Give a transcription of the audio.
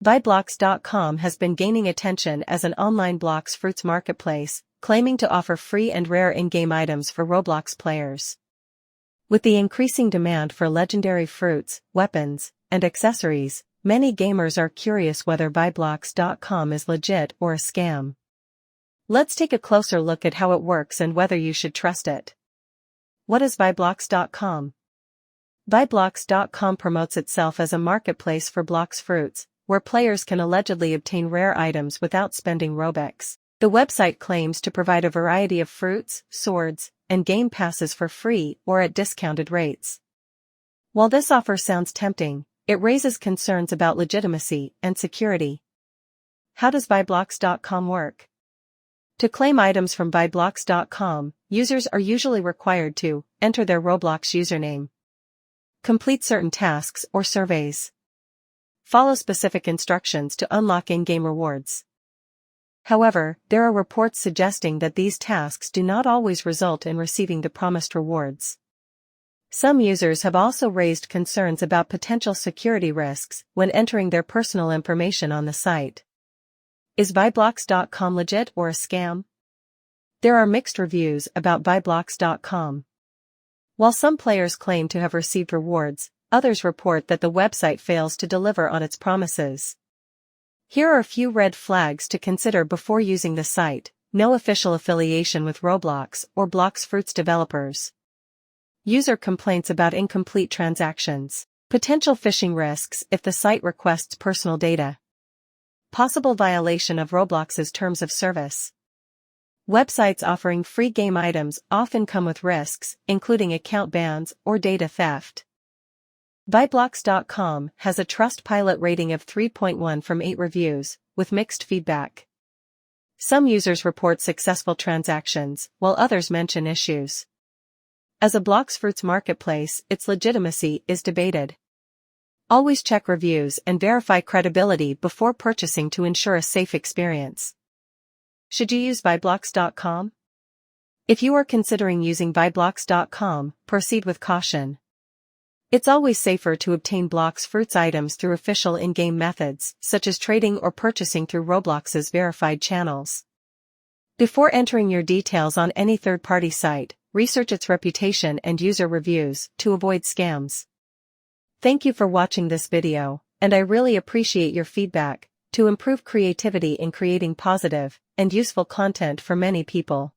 Vieblox.com has been gaining attention as an online Blox Fruits marketplace, claiming to offer free and rare in-game items for Roblox players. With the increasing demand for legendary fruits, weapons, and accessories, many gamers are curious whether Vieblox.com is legit or a scam. Let's take a closer look at how it works and whether you should trust it. What is Vieblox.com? Vieblox.com promotes itself as a marketplace for Blox Fruits, where players can allegedly obtain rare items without spending Robux. The website claims to provide a variety of fruits, swords, and game passes for free or at discounted rates. While this offer sounds tempting, it raises concerns about legitimacy and security. How does Vieblox.com work? To claim items from Vieblox.com, users are usually required to enter their Roblox username, complete certain tasks or surveys, follow specific instructions to unlock in-game rewards. However, there are reports suggesting that these tasks do not always result in receiving the promised rewards. Some users have also raised concerns about potential security risks when entering their personal information on the site. Is Vieblox.com legit or a scam? There are mixed reviews about Vieblox.com. While some players claim to have received rewards, others report that the website fails to deliver on its promises. Here are a few red flags to consider before using the site: no official affiliation with Roblox or Blox Fruits developers, user complaints about incomplete transactions, potential phishing risks if the site requests personal data, possible violation of Roblox's terms of service. Websites offering free game items often come with risks, including account bans or data theft. Vieblox.com has a Trustpilot rating of 3.1 from 8 reviews, with mixed feedback. Some users report successful transactions, while others mention issues. As a Blox Fruits marketplace, its legitimacy is debated. Always check reviews and verify credibility before purchasing to ensure a safe experience. Should you use Vieblox.com? If you are considering using Vieblox.com, proceed with caution. It's always safer to obtain Blox Fruits items through official in-game methods, such as trading or purchasing through Roblox's verified channels. Before entering your details on any third-party site, research its reputation and user reviews to avoid scams. Thank you for watching this video, and I really appreciate your feedback to improve creativity in creating positive and useful content for many people.